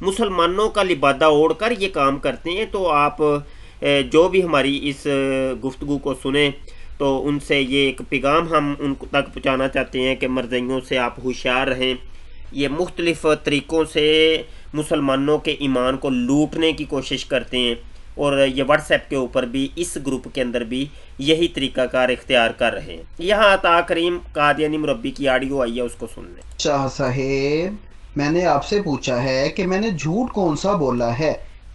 مسلمانوں کا لبادہ اوڑھ کر یہ کام کرتے ہیں. تو آپ جو بھی ہماری اس گفتگو کو سنیں تو ان سے یہ ایک پیغام ہم ان تک پہنچانا چاہتے ہیں کہ مرزائیوں سے آپ ہوشیار رہیں. یہ مختلف طریقوں سے مسلمانوں کے ایمان کو لوٹنے کی کوشش کرتے ہیں اور یہ واٹس ایپ کے اوپر بھی اس گروپ کے اندر بھی یہی طریقہ کار اختیار کر رہے ہیں. یہاں عطا کریم قادیانی مربی کی آڈیو آئی ہے, اس کو سن لیں. شاہ صاحب میں نے آپ سے پوچھا ہے کہ میں نے جھوٹ کون سا بولا ہے,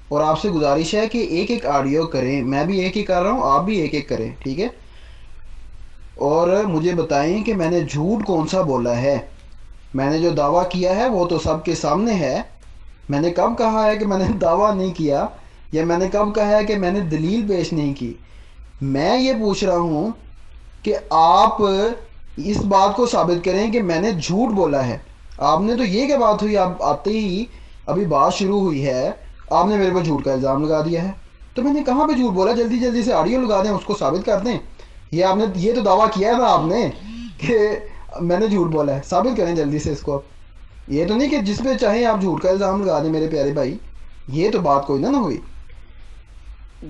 اور آپ سے گزارش ہے کہ ایک ایک آڈیو کریں. میں بھی ایک ہی کر رہا ہوں, آپ بھی ایک ایک کریں, ٹھیک ہے؟ اور مجھے بتائیں کہ میں نے جھوٹ کون سا بولا ہے. میں نے جو دعویٰ کیا ہے وہ تو سب کے سامنے ہے. میں نے کب کہا ہے کہ میں نے دعویٰ نہیں کیا, یا میں نے کب کہا ہے کہ میں نے دلیل پیش نہیں کی؟ میں یہ پوچھ رہا ہوں کہ آپ اس بات کو ثابت کریں کہ میں نے جھوٹ بولا ہے. آپ نے تو یہ کیا بات ہوئی, آپ آتے ہی ابھی بات شروع ہوئی ہے آپ نے میرے پر جھوٹ کا الزام لگا دیا ہے. تو میں نے کہاں پہ جھوٹ بولا؟ جلدی جلدی سے آڈیو لگا دیں, اس کو ثابت کر دیں. یہ آپ نے یہ تو دعویٰ کیا ہے نا آپ نے کہ میں نے جھوٹ بولا ہے, ثابت کریں جلدی سے اس کو. یہ تو نہیں کہ جس پہ چاہیں آپ جھوٹ کا الزام لگا دیں میرے پیارے بھائی, یہ تو بات کوئی نہ ہوئی.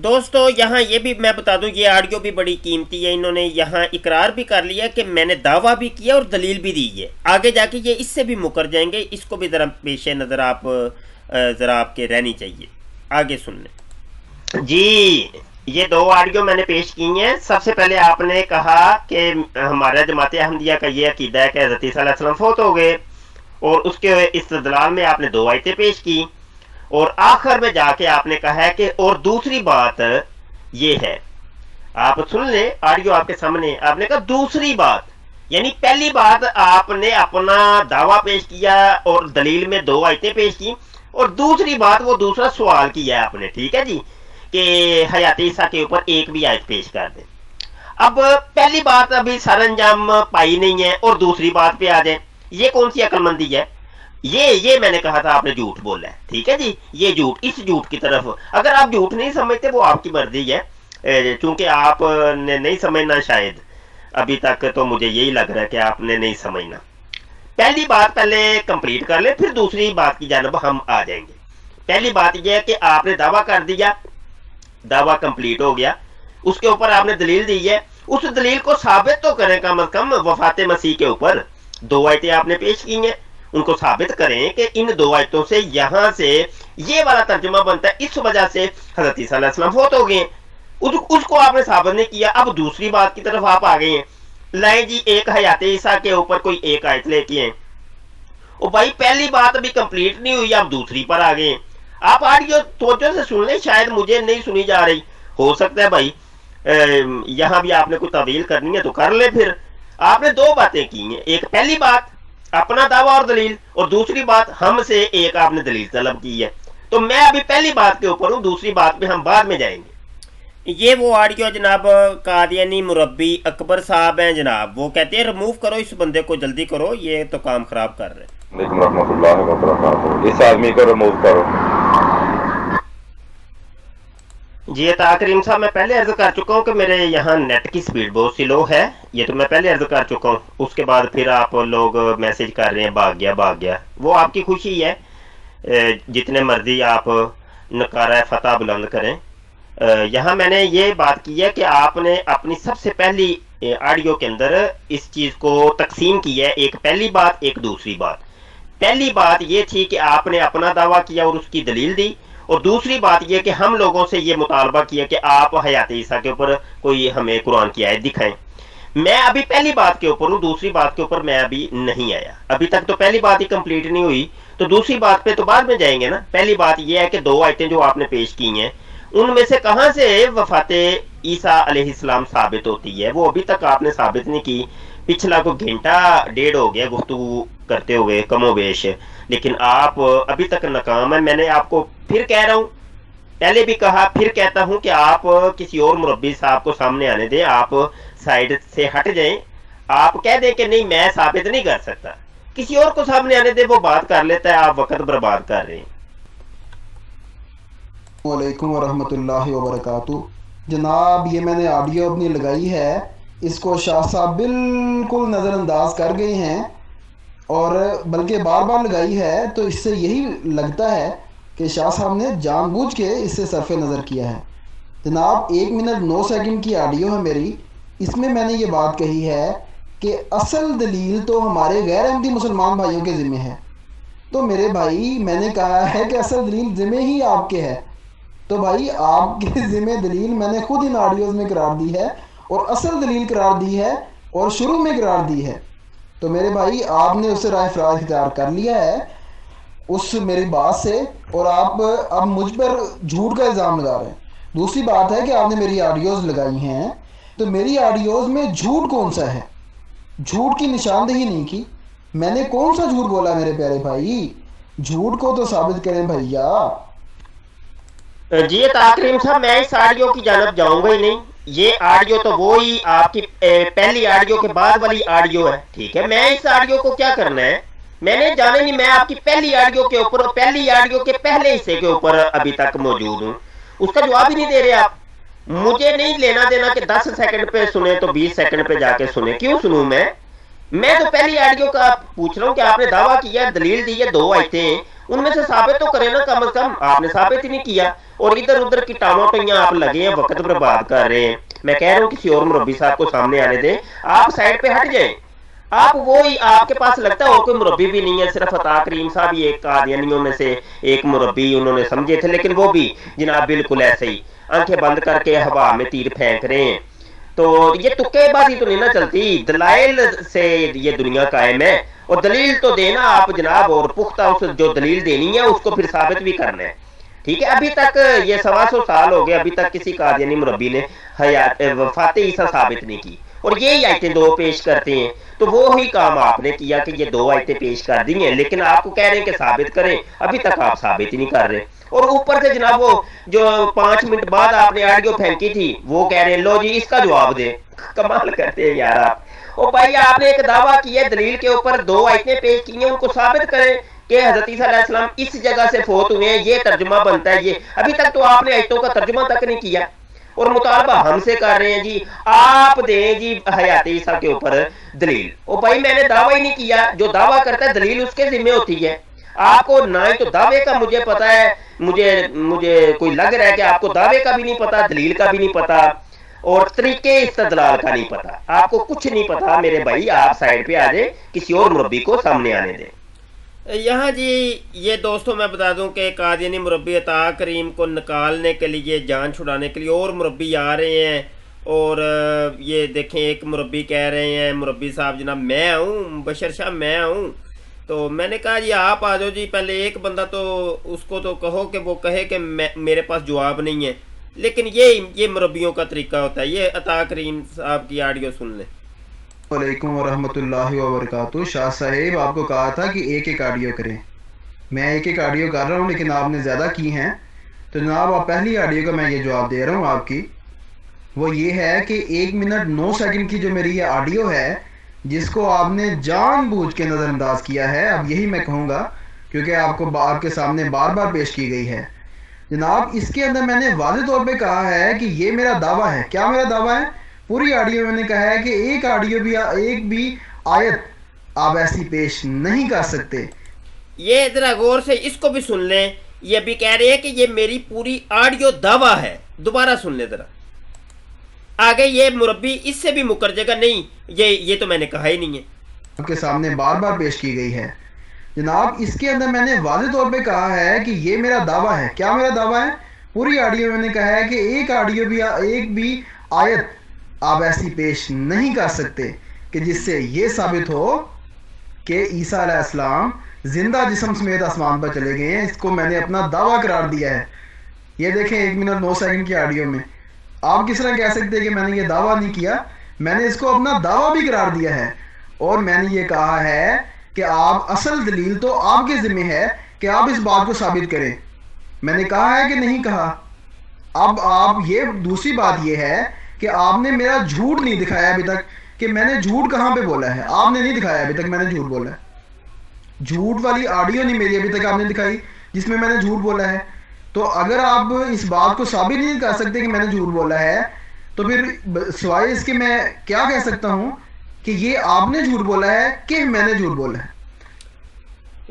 دوستو یہاں یہ بھی میں بتا دوں, یہ آڈیو بھی بڑی قیمتی ہے. انہوں نے یہاں اقرار بھی کر لیا کہ میں نے دعویٰ بھی کیا اور دلیل بھی دی ہے. آگے جا کے یہ اس سے بھی مکر جائیں گے, اس کو بھی ذرا پیش نظر آپ کے رہنی چاہیے. آگے سن لیں. جی یہ دو آڈیو میں نے پیش کی ہیں. سب سے پہلے آپ نے کہا کہ ہمارا جماعت احمدیہ کا یہ عقیدہ ہے کہ حضرت عیسیٰ علیہ السلام فوت ہو گئے, اور اس کے استدلال میں آپ نے دو آیتیں پیش کی, اور آخر میں جا کے آپ نے کہا ہے کہ اور دوسری بات یہ ہے. آپ سن لیں آڈیو آپ کے سامنے. آپ نے کہا دوسری بات, یعنی پہلی بات آپ نے اپنا دعویٰ پیش کیا اور دلیل میں دو آیتیں پیش کی, اور دوسری بات وہ دوسرا سوال کیا ہے آپ نے, ٹھیک ہے جی, کہ حیات عیسیٰ کے اوپر ایک بھی آیت پیش کر دیں. اب پہلی بات ابھی سر انجام پائی نہیں ہے اور دوسری بات پہ آ جائیں, یہ کون سی عقل مندی ہے؟ یہ میں نے کہا تھا آپ نے جھوٹ بولا ہے, ٹھیک ہے جی. یہ جھوٹ, اس جھوٹ کی طرف اگر آپ جھوٹ نہیں سمجھتے وہ آپ کی مرضی ہے, چونکہ آپ نے نہیں سمجھنا شاید ابھی تک, تو مجھے یہی لگ رہا ہے کہ آپ نے نہیں سمجھنا. پہلی بات پہلے کمپلیٹ کر لیں, پھر دوسری بات کی جانب ہم آ جائیں گے. پہلی بات یہ ہے کہ آپ نے دعویٰ کر دیا, دعویٰ کمپلیٹ ہو گیا, اس کے اوپر آپ نے دلیل دی ہے, اس دلیل کو ثابت تو کریں کم از کم. وفات مسیح کے اوپر دو آیتیں آپ نے پیش کی ہیں, ان کو ثابت کریں کہ ان دو آیتوں سے یہاں سے یہ والا ترجمہ بنتا ہے, اس وجہ سے حضرت عیسیٰ علیہ السلام فوت ہو گئے ہیں. اس کو آپ نے ثابت نہیں کیا. اب دوسری بات کی طرف آپ آ گئے ہیں, لائیں جی ایک حیات عیسیٰ کے اوپر کوئی ایک آیت لے کے ہیں. او بھائی پہلی بات ابھی کمپلیٹ نہیں ہوئی, آپ دوسری پر آ گئے ہیں. آپ آڈیو توجہ سے سن لیں, شاید مجھے نہیں سنی جا رہی, ہو سکتا ہے بھائی یہاں بھی آپ نے کوئی طویل کرنی ہے تو کر لیں. پھر آپ نے دو باتیں کی ہیں, ایک پہلی بات اپنا دعویٰ اور دلیل, اور دوسری بات ہم سے ایک آپ نے دلیل طلب کی ہے. تو میں ابھی پہلی بات کے اوپر ہوں, دوسری بات پہ ہم بعد میں جائیں گے. یہ وہ آڈیو جناب قادیانی مربی اکبر صاحب ہیں جناب, وہ کہتے ہیں ریموو کرو اس بندے کو, جلدی کرو, یہ تو کام خراب کر رہے ہیں. رحمۃ اللہ وبرکاتہ. اس آدمی کو ریموو کرو. جی عطا کریم صاحب, میں پہلے عرض کر چکا ہوں کہ میرے یہاں نیٹ کی سپیڈ بہت سی لو ہے, یہ تو میں پہلے عرض کر چکا ہوں. اس کے بعد پھر آپ لوگ میسج کر رہے ہیں بھاگ گیا, وہ آپ کی خوشی ہے, جتنے مرضی آپ نکارہ فتح بلند کریں. یہاں میں نے یہ بات کی ہے کہ آپ نے اپنی سب سے پہلی آڈیو کے اندر اس چیز کو تقسیم کی ہے, ایک پہلی بات ایک دوسری بات. پہلی بات یہ تھی کہ آپ نے اپنا دعویٰ کیا اور اس کی دلیل دی, اور دوسری بات یہ کہ ہم لوگوں سے یہ مطالبہ کیا کہ آپ حیات عیسیٰ کے اوپر کوئی ہمیں قرآن کی آیت دکھائیں. میں ابھی پہلی بات کے اوپر ہوں, دوسری بات کے اوپر میں ابھی نہیں آیا. ابھی تک تو پہلی بات ہی کمپلیٹ نہیں ہوئی, تو دوسری بات پہ تو بعد میں جائیں گے نا. پہلی بات یہ ہے کہ دو آیتیں جو آپ نے پیش کی ہیں ان میں سے کہاں سے وفات عیسیٰ علیہ السلام ثابت ہوتی ہے, وہ ابھی تک آپ نے ثابت نہیں کی. پچھلا کو گھنٹہ ڈیڑھ ہو گیا گفتگو کرتے ہوئے کم و بیش, لیکن آپ ابھی تک ناکام ہیں. میں نے آپ کو پھر کہہ رہا ہوں, پہلے بھی کہا پھر کہتا ہوں کہ آپ کسی اور مربی صاحب کو سامنے آنے دیں, آپ سائڈ سے ہٹ جائیں. آپ کہہ دیں کہ نہیں میں ثابت نہیں کر سکتا, کسی اور کو سامنے آنے دیں, وہ بات کر لیتا ہے, آپ وقت برباد کر رہے ہیں. وعلیکم ورحمۃ اللہ وبرکاتہ. جناب یہ میں نے آڈیو اپنی لگائی ہے, اس کو شاہ صاحب بالکل نظر انداز کر گئے ہیں, اور بلکہ بار بار لگائی ہے، تو اس سے یہی لگتا ہے کہ شاہ صاحب نے جان بوجھ کے اس سے صرف نظر کیا ہے۔ جناب 1 منٹ 9 سیکنڈ کی آڈیو ہے میری، اس میں میں نے یہ بات کہی ہے کہ اصل دلیل تو ہمارے غیر احمدی مسلمان بھائیوں کے ذمہ ہے۔ تو میرے بھائی میں نے کہا ہے کہ اصل دلیل ذمہ ہی آپ کے ہے، تو بھائی آپ کے ذمہ دلیل میں نے خود ان آڈیوز میں قرار دی ہے اور اصل دلیل قرار دی ہے اور شروع میں قرار دی ہے۔ تو میرے بھائی آپ نے اسے رائے افراد اختیار کر لیا ہے اس میری بات سے، اور آپ اب مجھ پر جھوٹ کا الزام لگا رہے ہیں۔ دوسری بات ہے کہ آپ نے میری آڈیوز لگائی ہیں، تو میری آڈیوز میں جھوٹ کون سا ہے؟ جھوٹ کی نشاندہی نہیں کی، میں نے کون سا جھوٹ بولا میرے پیارے بھائی؟ جھوٹ کو تو ثابت کریں بھیا۔ جی کریم صاحب، میں اس آڈیو کی جانب جاؤں گا ہی نہیں۔ یہ آڈیو تو وہی آپ کی پہلی آڈیو کے بعد والی آڈیو ہے، ٹھیک ہے؟ میں اس آڈیو کو کیا کرنا ہے؟ میں نے جانے نہیں، میں آپ کی پہلی آڈیو کے اوپر، پہلی آڈیو کے پہلے حصے کے اوپر ابھی تک موجود ہوں، اس کا جواب ہی نہیں دے رہے آپ۔ مجھے نہیں لینا دینا کہ 10 سیکنڈ پہ سنیں تو 20 سیکنڈ پہ جا کے سنیں، کیوں سنوں میں تو پہلی آڈیو کا پوچھ رہا ہوں کہ آپ نے دعویٰ کیا، دلیل دی ہے 2 آیتیں، ان میں سے ثابت تو کریں نا کم از کم۔ آپ نے ثابت ہی نہیں کیا، اور ادھر ادھر کی ٹاماٹویاں آپ لگے ہیں، وقت برباد کر رہے ہیں۔ میں کہہ رہا ہوں کسی اور مربی صاحب کو سامنے آنے دیں، آپ سائڈ پہ ہٹ جائیں۔ آپ وہی، آپ کے پاس لگتا ہے اور کوئی مربی بھی نہیں ہے، صرف عطا کریم صاحب ہی ایک قادیانیوں میں سے ایک مربی انہوں نے سمجھے تھے، لیکن وہ بھی جناب بالکل ایسے ہی آنکھیں بند کر کے ہوا میں تیر پھینک رہے ہیں۔ تو یہ تکے بازی تو نہیں نہ چلتی، دلائل سے یہ دنیا قائم ہے، اور دلیل تو دینا آپ جناب، اور پختہ اس جو دلیل دینی ہے اس کو پھر ثابت بھی کرنا ہے، ٹھیک ہے؟ ابھی تک یہ 125 سال ہو گئے، ابھی تک کسی قادیانی مربی نے وفات عیسیٰ ثابت نہیں کی، اور یہی آیتیں 2 پیش کرتے ہیں۔ تو وہی کام آپ نے کیا کہ یہ 2 آیتیں پیش کر دی ہیں، لیکن آپ کو کہہ رہے ہیں کہ ثابت کریں، ابھی تک آپ ثابت ہی نہیں کر رہے۔ اور اوپر سے جناب وہ جو 5 منٹ بعد آپ نے آڈیو پھینکی تھی، وہ کہہ رہے ہیں لو جی اس کا جواب دیں۔ کمال کرتے ہیں یار آپ۔ او بھائی آپ نے ایک دعویٰ کیا ہے، دلیل کے اوپر 2 آیتیں پیش کی ہیں، ان کو ثابت کریں کہ حضرت عیسیٰ علیہ السلام اس جگہ سے فوت ہوئے ہیں، یہ ترجمہ بنتا ہے۔ یہ ابھی تک تو آپ نے آیتوں کا ترجمہ تک نہیں کیا، اور مطالبہ ہم سے کر رہے ہیں جی آپ دیں جی حیات عیسیٰ کے اوپر دلیل۔ او بھائی میں نے دعویٰ ہی نہیں کیا، جو دعویٰ کرتا ہے دلیل اس کے ذمہ ہوتی ہے۔ آپ کو نہ ہی تو دعوے کا مجھے پتا ہے، مجھے کوئی لگ رہا ہے کہ آپ کو دعوے کا بھی نہیں پتا، دلیل کا بھی نہیں پتا، اور طریقے استدلال کا نہیں پتا، آپ کو کچھ نہیں پتا میرے بھائی۔ آپ سائڈ پہ آ جائیں، کسی اور مربی کو سامنے آنے دیں۔ یہاں جی یہ دوستوں میں بتا دوں کہ قادیانی مربی عطا کریم کو نکالنے کے لیے، جان چھڑانے کے لیے اور مربی آ رہے ہیں، اور یہ دیکھیں ایک مربی کہہ رہے ہیں مربی صاحب جناب میں آؤں، بشر شاہ میں آؤں۔ تو میں نے کہا جی آپ آ جاؤ جی، پہلے ایک بندہ تو اس کو تو کہو کہ وہ کہے کہ میرے پاس جواب نہیں ہے، لیکن یہ مربیوں کا طریقہ ہوتا ہے۔ یہ عطا کریم صاحب کی آڈیو سن لیں۔ وعلیکم ورحمۃ اللہ وبرکاتہ۔ شاہ صاحب آپ کو کہا تھا کہ ایک ایک آڈیو کریں، میں ایک ایک آڈیو کر رہا ہوں، لیکن آپ نے زیادہ کی ہیں۔ تو جناب آپ پہلی آڈیو کا میں یہ جواب دے رہا ہوں آپ کی، وہ یہ ہے کہ 1 منٹ 9 سیکنڈ کی جو میری یہ آڈیو ہے، جس کو آپ نے جان بوجھ کے نظر انداز کیا ہے، اب یہی میں کہوں گا کیونکہ آپ کے سامنے بار بار پیش کی گئی ہے۔ جناب اس کے اندر میں نے واضح طور پہ کہا ہے کہ یہ میرا دعویٰ ہے۔ کیا میرا دعویٰ ہے؟ پوری آڈیو میں نے کہا ہے کہ ایک بھی آیت آپ ایسی پیش نہیں کر سکتے۔ یہ ذرا غور سے اس کو بھی سن لیں، یہ بھی کہہ رہے ہیں کہ یہ میری پوری آڈیو دعویٰ ہے، دوبارہ سن لیں ذرا۔ آگے یہ مربی اس سے بھی مکر جائے گا، نہیں یہ تو میں نے کہا ہی نہیں ہے۔ آپ کے سامنے بار بار پیش کی گئی ہے جناب، اس کے اندر میں نے واضح طور پہ کہا ہے کہ یہ میرا دعویٰ ہے۔ کیا میرا دعویٰ ہے؟ پوری آڈیو میں نے کہا ہے کہ ایک بھی آیت آپ ایسی پیش نہیں کر سکتے کہ جس سے یہ ثابت ہو کہ عیسیٰ علیہ السلام زندہ جسم سمیت آسمان پر چلے گئے ہیں۔ اس کو میں نے اپنا دعویٰ قرار دیا ہے۔ یہ دیکھیں 1 منٹ 9 سیکنڈ کی آڈیو میں آپ کس طرح کہہ سکتے ہیں کہ میں نے یہ دعویٰ نہیں کیا؟ میں نے اس کو اپنا دعویٰ بھی قرار دیا ہے، اور میں نے یہ کہا ہے کہ آپ اصل دلیل تو آپ کے ذمہ ہے کہ آپ اس بات کو ثابت کریں۔ میں نے کہا ہے کہ نہیں کہا؟ اب آپ یہ دوسری بات یہ ہے کہ آپ نے میرا جھوٹ نہیں دکھایا ابھی تک کہ میں نے جھوٹ کہاں پہ بولا ہے۔ آپ نے نہیں دکھایا ابھی تک میں نے جھوٹ بولا ہے۔ جھوٹ والی آڈیو نہیں میری ابھی تک آپ نے دکھائی جس میں نے جھوٹ بولا ہے۔ تو اگر آپ اس بات کو ثابت نہیں کر سکتے کہ میں نے جھوٹ بولا ہے، تو پھر سوائے اس کے میں کیا کہہ سکتا ہوں کہ یہ آپ نے جھوٹ بولا ہے کہ میں نے جھوٹ بولا ہے۔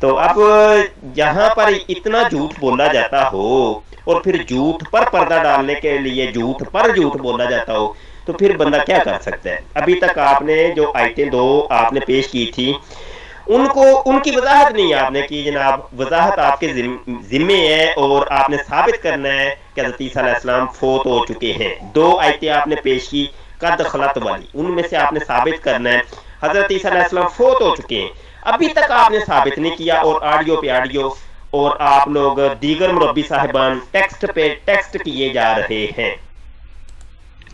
تو اب یہاں پر اتنا جھوٹ بولا جاتا ہو اور پھر جھوٹ پر پردہ ڈالنے کے لیے جھوٹ پر جھوٹ بولا جاتا ہو تو پھر بندہ کیا کر سکتا ہے؟ ابھی تک آپ نے جو آیتیں دو آپ نے پیش کی تھی ان کی وضاحت نہیں آپ نے کی جناب. وضاحت آپ کے ذمے ہے اور آپ نے ثابت کرنا ہے کہ حضرت عیسیٰ علیہ السلام فوت ہو چکے ہیں. 2 آیتیں آپ نے پیش کی قد خلت والی، ان میں سے آپ نے ثابت کرنا ہے حضرت عیسیٰ علیہ السلام فوت ہو چکے ہیں. ابھی تک آپ نے ثابت نہیں کیا اور آڈیو پہ آڈیو اور آپ لوگ دیگر مربی صاحبان ٹیکسٹ پہ ٹیکسٹ کیے جا رہے ہیں.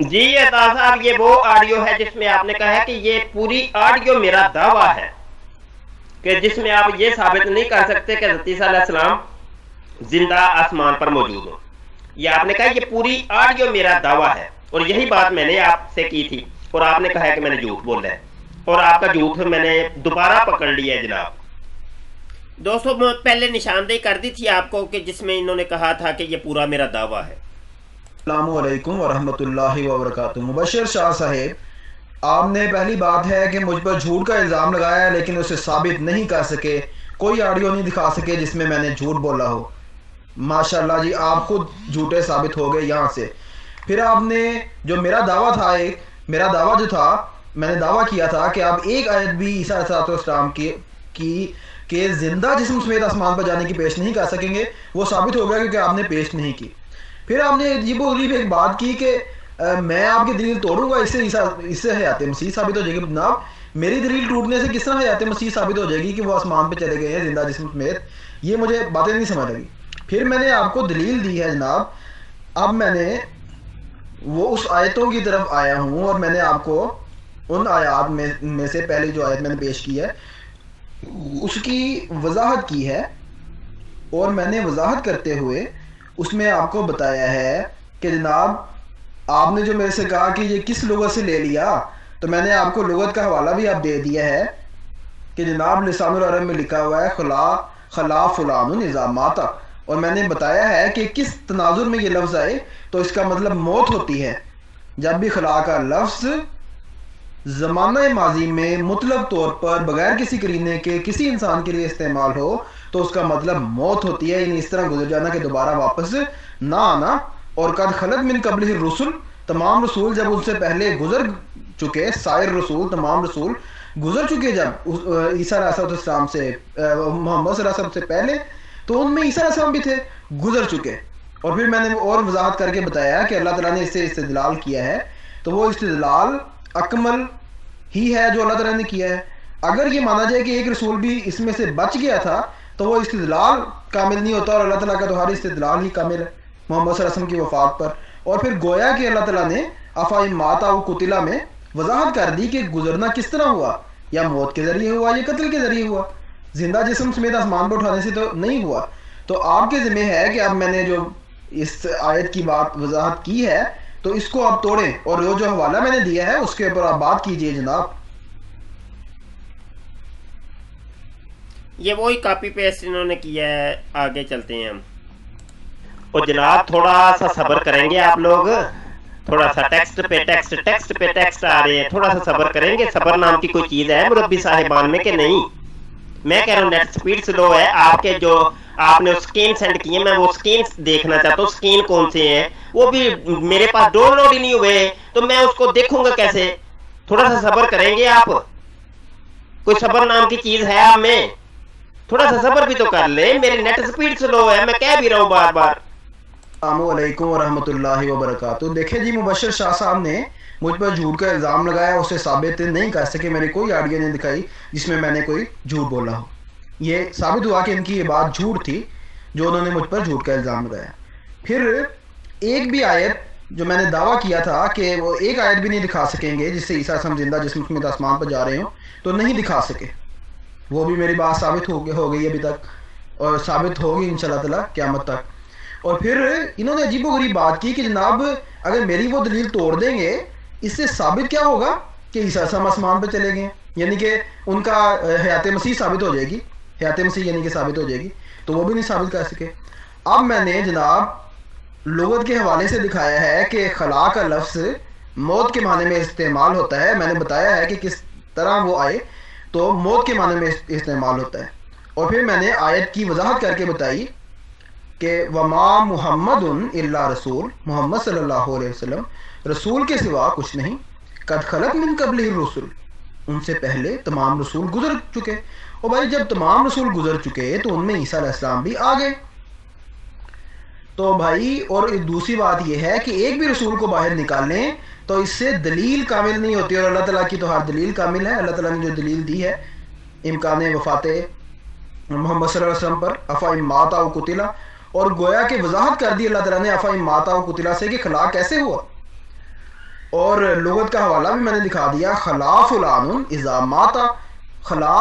جی عطا صاحب یہ وہ آڈیو ہے جس میں آپ نے کہا ہے کہ یہ پوری آڈیو میرا دعویٰ ہے کہ جس میں آپ یہ ثابت نہیں کر سکتے کہ حضرت عیسیٰ علیہ السلام زندہ آسمان پر موجود ہوں. یہ آپ نے کہا یہ پوری آڈیو میرا دعویٰ ہے اور یہی بات میں نے آپ سے کی تھی اور آپ نے کہا ہے کہ میں نے جھوٹ بولا ہے اور آپ کا جھوٹ میں نے دوبارہ پکڑ لیا ہے جناب. دوستوں میں پہلے نشاندہی کر دی تھی آپ کو کہ جس میں انہوں نے کہا تھا کہ یہ پورا میرا دعویٰ ہے. السلام علیکم ورحمۃ اللہ وبرکاتہ. مبشر شاہ صاحب، آپ نے پہلی بات ہے کہ مجھ پر جھوٹ کا الزام لگایا لیکن اسے ثابت نہیں کر سکے، کوئی آڈیو نہیں دکھا سکے جس میں نے جھوٹ بولا ہو. ماشاءاللہ جی، آپ خود جھوٹے ثابت ہو گئے یہاں سے. پھر آپ نے جو میرا دعویٰ تھا، میرا دعویٰ جو تھا، میں نے دعویٰ کیا تھا کہ آپ ایک آیت بھی عیسیٰ علیہ السلام کی زندہ جسم سمیت آسمان پر جانے کی پیش نہیں کر سکیں گے، وہ ثابت ہو گیا کیونکہ آپ نے پیش نہیں کی. پھر آپ نے عجیب و غریب ایک بات کی کہ میں آپ کی دلیل توڑوں گا، اس سے حیات مسیح ثابت ہو جائے گی. جناب، میری دلیل ٹوٹنے سے کس طرح حیات مسیح ثابت ہو جائے گی کہ وہ آسمان پہ چلے گئے ہیں زندہ جسم سمیت؟ یہ مجھے باتیں نہیں سمجھ لگی. پھر میں نے آپ کو دلیل دی ہے جناب. اب میں نے وہ اس آیتوں کی طرف آیا ہوں اور میں نے آپ کو ان آیات میں سے پہلی جو آیت میں نے پیش کی ہے اس کی وضاحت کی ہے، اور میں نے وضاحت کرتے ہوئے اس میں آپ کو بتایا ہے کہ جناب آپ نے جو میرے سے کہا کہ یہ کس لغت سے لے لیا، تو میں نے آپ کو لغت کا حوالہ بھی آپ دے دیا ہے کہ جناب لسان العرب میں لکھا ہوا ہے خلا فلان نظامات، اور میں نے بتایا ہے کہ کس تناظر میں یہ لفظ آئے تو اس کا مطلب موت ہوتی ہے. جب بھی خلا کا لفظ زمانہ ماضی میں مطلق طور پر بغیر کسی قرینے کے کسی انسان کے لیے استعمال ہو تو اس کا مطلب موت ہوتی ہے، یعنی اس طرح گزر جانا کہ دوبارہ واپس نہ آنا. اور قد خلت من قبلہ الرسل، تمام رسول جب ان سے پہلے گزر چکے، سائر رسول تمام رسول گزر چکے جب عیسیٰ علیہ السلام سے، محمد صلی اللہ علیہ وسلم سے پہلے، تو ان میں عیسیٰ علیہ السلام بھی تھے گزر چکے. اور پھر میں نے اور وضاحت کر کے بتایا کہ اللہ تعالیٰ نے اس سے استدلال کیا ہے تو وہ استدلال اکمل ہی ہے جو اللہ تعالیٰ نے کیا ہے. اگر یہ مانا جائے کہ ایک رسول بھی اس میں سے بچ گیا تھا تو وہ استدلال کامل نہیں ہوتا، اور اللہ تعالیٰ کا تو ہر استدلال ہی کامل ہے محمد صلی اللہ علیہ وسلم کی وفات پر. اور پھر گویا کہ اللہ تعالیٰ نے افائم ماتا و قتلہ میں وضاحت کر دی کہ گزرنا کس طرح ہوا، یا موت کے ذریعے ہوا یا قتل کے ذریعے ہوا، زندہ جسم سمیت آسمان پر اٹھانے سے تو نہیں ہوا. تو آپ کے ذمہ ہے کہ اب میں نے جو اس آیت کی بات وضاحت کی ہے تو اس کو آپ توڑیں، اور جو حوالہ میں نے دیا ہے اس کے اوپر آپ بات کیجئے جناب. یہ وہی کاپی پیسٹ انہوں نے کیا ہے. آگے چلتے ہیں ہم. اور جناب تھوڑا سا صبر کریں گے آپ لوگ، تھوڑا سا ٹیکسٹ پہ ٹیکسٹ آ رہے ہیں، تھوڑا سا صبر کریں گے. صبر نام کی کوئی چیز ہے مربی صاحبان میں کہ نہیں؟ میں کہہ رہا ہوں نیٹ سپیڈ سلو ہے. آپ کے جو آپ نے اسکین سینڈ کیے، میں وہ اسکین دیکھنا چاہتا ہوں. اسکین کون سے ہیں وہ بھی میرے پاس ڈاؤن لوڈ ہی نہیں ہوئے تو میں اس کو دیکھوں گا کیسے؟ تھوڑا سا صبر کریں گے آپ. کوئی صبر نام کی چیز ہے آپ میں؟ تھوڑا سا صبر بھی تو کر لے. میرے نیٹ سپیڈ سلو ہے، میں کہہ بھی رہا ہوں بار بار. السلام علیکم ورحمۃ اللہ وبرکاتہ. دیکھیں جی، مبشر شاہ صاحب نے مجھ پر جھوٹ کا الزام لگایا، اسے ثابت نہیں کر سکے. میری کوئی آڈیو نہیں دکھائی جس میں نے کوئی جھوٹ بولا ہو. یہ ثابت ہوا کہ ان کی یہ بات جھوٹ تھی جو انہوں نے مجھ پر جھوٹ کا الزام لگایا. پھر ایک بھی آیت جو میں نے دعویٰ کیا تھا کہ وہ ایک آیت بھی نہیں دکھا سکیں گے جس سے عیسیٰ ہم زندہ جسم سمیت آسمان پر جا رہے ہوں، تو نہیں دکھا سکے. وہ بھی میری بات ثابت ہو گئی ابھی تک، اور ثابت ہوگی انشاءاللہ تعالیٰ قیامت تک. اور پھر انہوں نے عجیب و غریب بات کی کہ جناب اگر میری وہ دلیل توڑ دیں گے اس سے ثابت کیا ہوگا کہ عیسیٰ ہم آسمان پہ چلے گئے، یعنی کہ ان کا حیات مسیح ثابت ہو جائے گی، حیات مسیح یعنی کہ ثابت ہو جائے گی. تو وہ بھی نہیں ثابت کر سکے. اب میں نے جناب لغت کے حوالے سے دکھایا ہے کہ خلا کا لفظ موت کے معنی میں استعمال ہوتا ہے. میں نے بتایا ہے کہ کس طرح وہ آئے تو موت کے معنی میں استعمال ہوتا ہے. اور پھر میں نے آیت کی وضاحت کر کے بتائی کہ وما محمد الا رسول، محمد صلی اللہ علیہ وسلم رسول کے سوا کچھ نہیں، قد خلت من قبلہ الرسل، ان سے پہلے تمام رسول گزر چکے۔ اور بھائی جب تمام رسول گزر چکے تو ان میں عیسیٰ علیہ السلام بھی آ گئے۔ تو بھائی اور دوسری بات یہ ہے کہ ایک بھی رسول کو باہر نکالیں تو اس سے دلیل کامل نہیں ہوتی، اور اللہ تعالیٰ کی تو ہر دلیل کامل ہے۔ اللہ تعالیٰ نے جو دلیل دی ہے امکان وفات محمد صلی اللہ علیہ وسلم پر، افا ماتا و قتلا، اور گویا کہ وضاحت کر دی اللہ تعالیٰ نے افا ماتا و قتلا سے کہ خلا کیسے ہوا۔ اور لغت کا حوالہ بھی میں نے دکھا دیا، خلا فلان اذا ماتا، خلا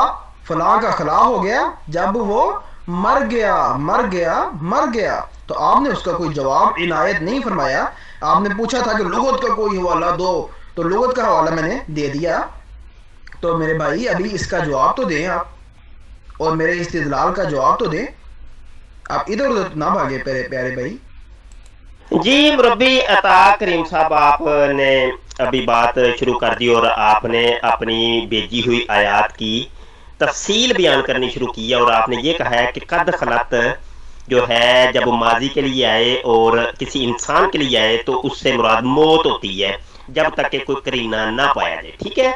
فلاں کا خلا ہو گیا جب وہ مر گیا مر گیا مر گیا۔ تو آپ نے اس کا کوئی جواب عنایت نہیں فرمایا، آپ نے پوچھا تھا کہ لغت کا کوئی حوالہ دو، تو لغت کا حوالہ میں نے دے دیا۔ تو میرے بھائی ابھی اس کا جواب تو دیں آپ، اور میرے استدلال کا جواب تو دیں، آپ ادھر ادھر نہ بھاگے پیارے بھائی۔ جی مربی عطا کریم صاحب، آپ نے ابھی بات شروع کر دی اور آپ نے اپنی بھیجی ہوئی آیات کی تفصیل بیان کرنی شروع کی، اور آپ نے یہ کہا ہے کہ قد خلت جو ہے جب ماضی کے لیے آئے اور کسی انسان کے لیے آئے تو اس سے مراد موت ہوتی ہے جب تک کہ کوئی قرینہ نہ پایا جائے، ٹھیک ہے۔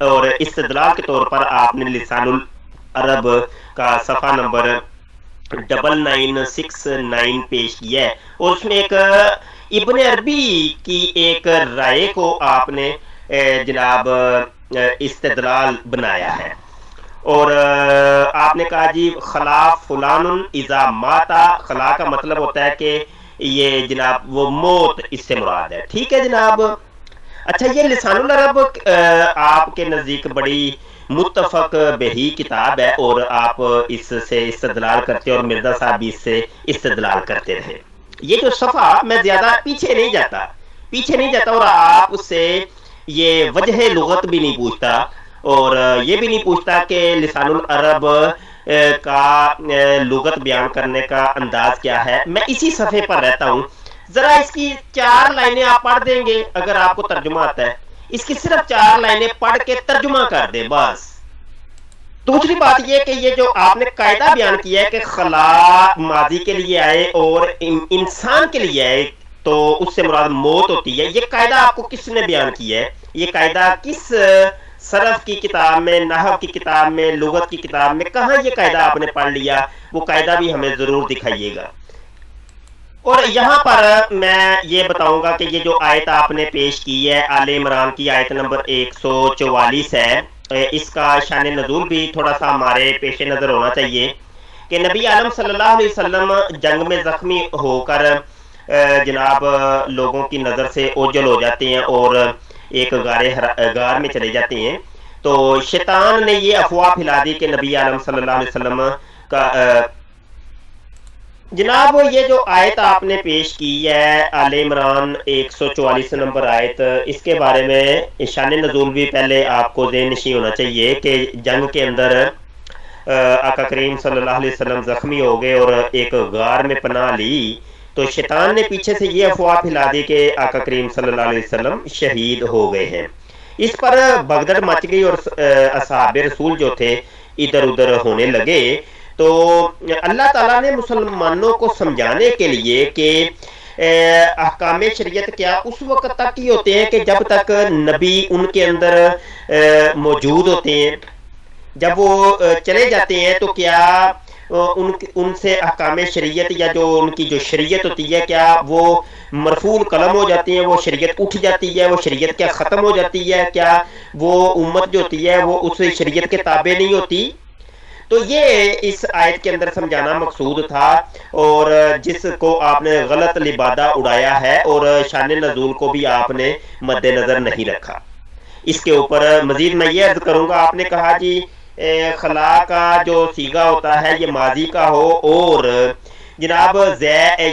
اور استدلال کے طور پر آپ نے لسان العرب کا صفحہ نمبر 9969 پیش کیا ہے، اور اس میں ایک ابن عربی کی ایک رائے کو آپ نے جناب استدلال بنایا ہے، اور آپ نے کہا جی خلا فلان اذا ماتا، خلا کا مطلب ہوتا ہے کہ یہ جناب وہ موت اس سے مراد ہے، ٹھیک ہے جناب۔ اچھا یہ لسان العرب آپ کے نزدیک بڑی متفق بہی کتاب ہے، اور آپ اس سے استدلال کرتے اور مرزا صاحب بھی اس سے استدلال کرتے رہے۔ یہ جو صفحہ میں زیادہ پیچھے نہیں جاتا اور آپ سے یہ وجہ لغت بھی نہیں پوچھتا، اور یہ بھی نہیں پوچھتا کہ لسان العرب کا لغت بیان کرنے کا انداز کیا ہے۔ میں اسی صفحے پر رہتا ہوں، ذرا اس کی 4 لائنیں آپ پڑھ دیں گے اگر آپ کو ترجمہ آتا ہے، اس کی صرف 4 لائنیں پڑھ کے ترجمہ کر دیں بس۔ دوسری بات یہ کہ یہ جو آپ نے قاعدہ بیان کیا ہے کہ خلا ماضی کے لیے آئے اور انسان کے لیے آئے تو اس سے مراد موت ہوتی ہے، یہ قاعدہ آپ کو کس نے بیان کیا ہے؟ یہ قاعدہ کس صرف کی کتاب میں، نحو کی کتاب میں، لغت کی کتاب میں، کہاں یہ قاعدہ آپ نے پڑھ لیا؟ وہ قاعدہ بھی ہمیں ضرور دکھائیے گا۔ اور یہاں پر میں یہ بتاؤں گا کہ یہ جو آیت آپ نے پیش کی ہے آل عمران کی آیت نمبر 144 ہے، اس کا شان نزول بھی تھوڑا سا ہمارے پیش نظر ہونا چاہیے کہ نبی عالم صلی اللہ علیہ وسلم جنگ میں زخمی ہو کر جناب لوگوں کی نظر سے اوجھل ہو جاتے ہیں اور ایک غار میں چلے جاتے ہیں، تو شیطان نے یہ افواہ پھیلا دی کہ نبی عالم صلی اللہ علیہ وسلم کا جناب یہ جو آیت آپ نے پیش کی ہے آل عمران 144 نمبر آیت، اس کے بارے میں شان نزول بھی پہلے آپ کو ذہن نشین ہونا چاہیے کہ جنگ کے اندر آقا کریم صلی اللہ علیہ وسلم زخمی ہو گئے اور ایک غار میں پناہ لی، تو شیطان نے پیچھے سے یہ افواہ پھیلا دی کہ آقا کریم صلی اللہ علیہ وسلم شہید ہو گئے ہیں۔ اس پر بھگدڑ مچ گئی اور اصحاب رسول جو تھے ادھر ادھر ہونے لگے۔ تو اللہ تعالیٰ نے مسلمانوں کو سمجھانے کے لیے کہ احکام شریعت کیا اس وقت تک ہی ہوتے ہیں کہ جب تک نبی ان کے اندر موجود ہوتے ہیں، جب وہ چلے جاتے ہیں تو کیا ان سے احکام شریعت یا جو ان کی جو شریعت ہوتی ہے کیا وہ مرفوع قلم ہو جاتی ہیں، وہ شریعت اٹھ جاتی ہے، وہ شریعت کیا ختم ہو جاتی ہے، کیا وہ امت جو ہوتی ہے وہ اس شریعت کے تابع نہیں ہوتی؟ تو یہ اس آیت کے اندر سمجھانا مقصود تھا، اور جس کو آپ نے غلط لبادہ اڑایا ہے اور شان نزول کو بھی آپ نے مد نظر نہیں رکھا۔ اس کے اوپر مزید میں یہ عرض کروں گا، آپ نے کہا جی خلا کا جو صیغہ ہوتا ہے یہ ماضی کا ہو اور جناب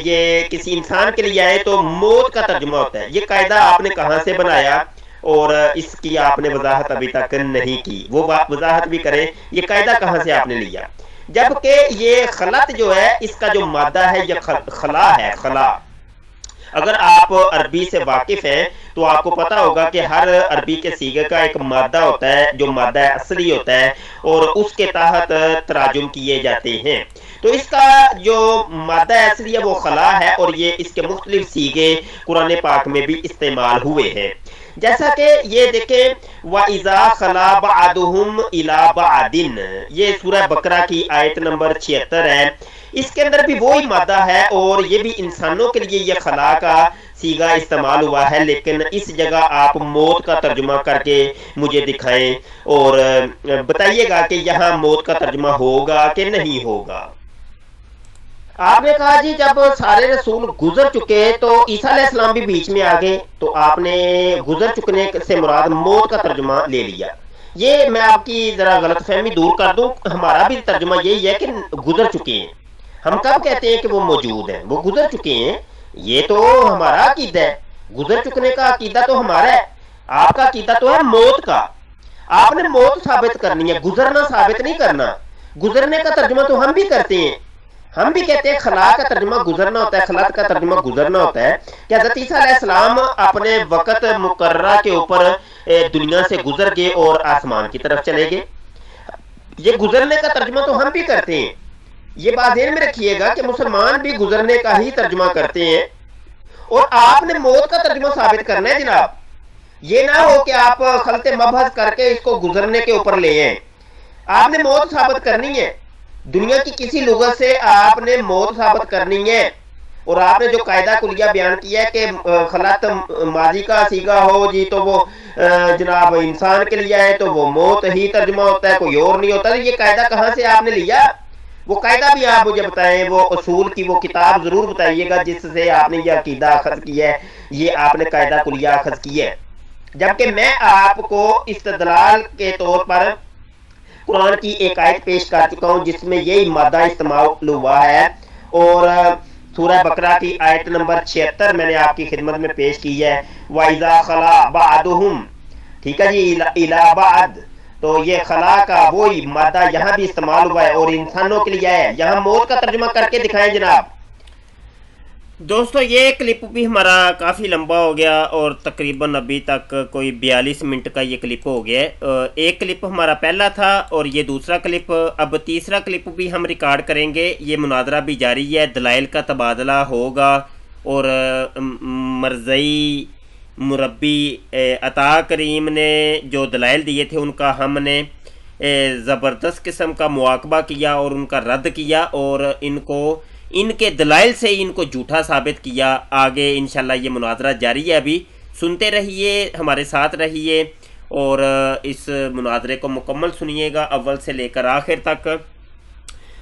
یہ کسی انسان کے لیے آئے تو موت کا ترجمہ ہوتا ہے، یہ قاعدہ آپ نے کہاں سے بنایا؟ اور اس کی آپ نے وضاحت ابھی تک نہیں کی، وہ وضاحت بھی کریں یہ قاعدہ کہاں سے آپ نے لیا، جبکہ یہ خلط جو ہے اس کا جو مادہ ہے یہ خلا ہے، خلا۔ اگر آپ عربی سے واقف ہیں تو آپ کو پتا ہوگا کہ ہر عربی کے صیغے کا ایک مادہ ہوتا ہے جو مادہ اصلی ہوتا ہے اور اس کے تحت تراجم کیے جاتے ہیں. تو اس کا جو مادہ اصلی ہے وہ خلا ہے اور یہ اس کے مختلف صیغے قرآن پاک میں بھی استعمال ہوئے ہیں. جیسا کہ یہ دیکھیں وَإِذَا خَلَا بَعْضُهُمْ إِلَىٰ بَعْضٍ، یہ سورہ بقرہ کی آیت نمبر 76 ہے. اس کے اندر بھی وہی مادہ ہے اور یہ بھی انسانوں کے لیے یہ خلا کا صیغہ استعمال ہوا ہے، لیکن اس جگہ آپ موت کا ترجمہ کر کے مجھے دکھائیں اور بتائیے گا کہ یہاں موت کا ترجمہ ہوگا کہ نہیں ہوگا. آپ نے کہا جی جب سارے رسول گزر چکے تو عیسیٰ علیہ السلام بھی بیچ میں آ گئے، تو آپ نے گزر چکنے سے مراد موت کا ترجمہ لے لیا. یہ میں آپ کی ذرا غلط فہمی دور کر دوں، ہمارا بھی ترجمہ یہی ہے کہ گزر چکے ہیں. ہم کب کہتے ہیں کہ وہ موجود ہیں؟ وہ گزر چکے ہیں. یہ تو ہمارا عقیدہ ہے، گزر چکنے کا عقیدہ تو ہمارا ہے. آپ کا عقیدہ تو ہے موت کا. آپ نے موت ثابت کرنی ہے، گزرنا ثابت نہیں کرنا. گزرنے کا ترجمہ تو ہم بھی کرتے ہیں، ہم بھی کہتے ہیں خلا کا ترجمہ گزرنا ہوتا ہے، خلق کا ترجمہ گزرنا ہوتا ہے. کہ حضرت عیسیٰ علیہ السلام اپنے وقت مقررہ کے اوپر دنیا سے گزر گئے اور آسمان کی طرف چلے گئے. یہ گزرنے کا ترجمہ تو ہم بھی کرتے ہیں. یہ بات ذہن میں رکھیے گا کہ مسلمان بھی گزرنے کا ہی ترجمہ کرتے ہیں اور آپ نے موت کا ترجمہ ثابت کرنا ہے جناب. یہ نہ ہو کہ آپ خلط مبحث کر کے اس کو گزرنے کے اوپر لے آئیں. آپ نے موت ثابت کرنی ہے، دنیا کی کسی لغت سے آپ نے موت ثابت کرنی ہے. اور آپ نے جو قاعدہ کلیہ بیان کیا ہے کہ خلط ماضی کا صیغہ ہو جی تو وہ جناب انسان کے لیے ہے تو وہ موت ہی ترجمہ ہوتا ہے، کوئی اور نہیں ہوتا. یہ قاعدہ کہاں سے آپ نے لیا؟ وہ قاعدہ بھی آپ مجھے بتائیں، وہ اصول کی وہ کتاب ضرور بتائیے گا جس سے آپ نے یہ عقیدہ اخذ کیا ہے، یہ آپ نے قاعدہ کلیہ اخذ کیا ہے. جبکہ میں آپ کو استدلال کے طور پر قرآن کی ایک آیت پیش کر چکا ہوں جس میں یہی مادہ استعمال ہوا ہے، اور سورہ بقرہ کی آیت نمبر 76 میں نے آپ کی خدمت میں پیش کی ہے. وَإِذَا خَلَا بَعْضُهُمْ، ٹھیک ہے جی، إِلَىٰ بَعْضٍ، تو یہ خلا کا وہی مادہ یہاں بھی استعمال ہوا ہے اور انسانوں کے لیے ہے. یہاں موت کا ترجمہ کر کے دکھائیں جناب. دوستو یہ کلپ بھی ہمارا کافی لمبا ہو گیا اور تقریباً ابھی تک کوئی 42 منٹ کا یہ کلپ ہو گیا ہے. ایک کلپ ہمارا پہلا تھا اور یہ دوسرا کلپ. اب تیسرا کلپ بھی ہم ریکارڈ کریں گے. یہ مناظرہ بھی جاری ہے، دلائل کا تبادلہ ہوگا اور مرزئی مربی عطا کریم نے جو دلائل دیے تھے ان کا ہم نے زبردست قسم کا مواقبہ کیا اور ان کا رد کیا اور ان کے دلائل سے ان کو جھوٹا ثابت کیا. آگے انشاءاللہ یہ مناظرہ جاری ہے، ابھی سنتے رہیے، ہمارے ساتھ رہیے اور اس مناظرے کو مکمل سنیے گا اول سے لے کر آخر تک.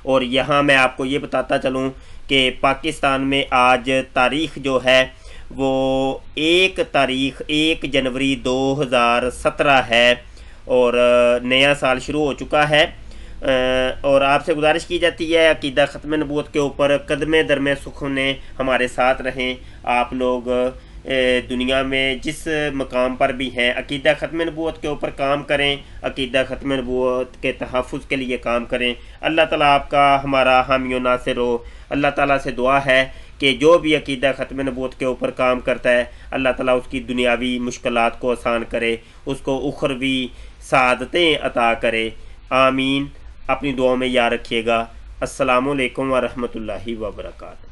اور یہاں میں آپ کو یہ بتاتا چلوں کہ پاکستان میں آج تاریخ جو ہے وہ 1 جنوری 2017 ہے اور نیا سال شروع ہو چکا ہے. اور آپ سے گزارش کی جاتی ہے عقیدہ ختم نبوت کے اوپر قدم درم سخن ہمارے ساتھ رہیں. آپ لوگ دنیا میں جس مقام پر بھی ہیں عقیدہ ختم نبوت کے اوپر کام کریں، عقیدہ ختم نبوت کے تحفظ کے لیے کام کریں. اللہ تعالیٰ آپ کا ہمارا حامی و ناصر ہو. اللہ تعالیٰ سے دعا ہے کہ جو بھی عقیدہ ختم نبوت کے اوپر کام کرتا ہے اللہ تعالیٰ اس کی دنیاوی مشکلات کو آسان کرے، اس کو اخروی سعادتیں عطا کرے. آمین. اپنی دعاؤں میں یاد رکھیے گا. السلام علیکم ورحمۃ اللہ وبرکاتہ.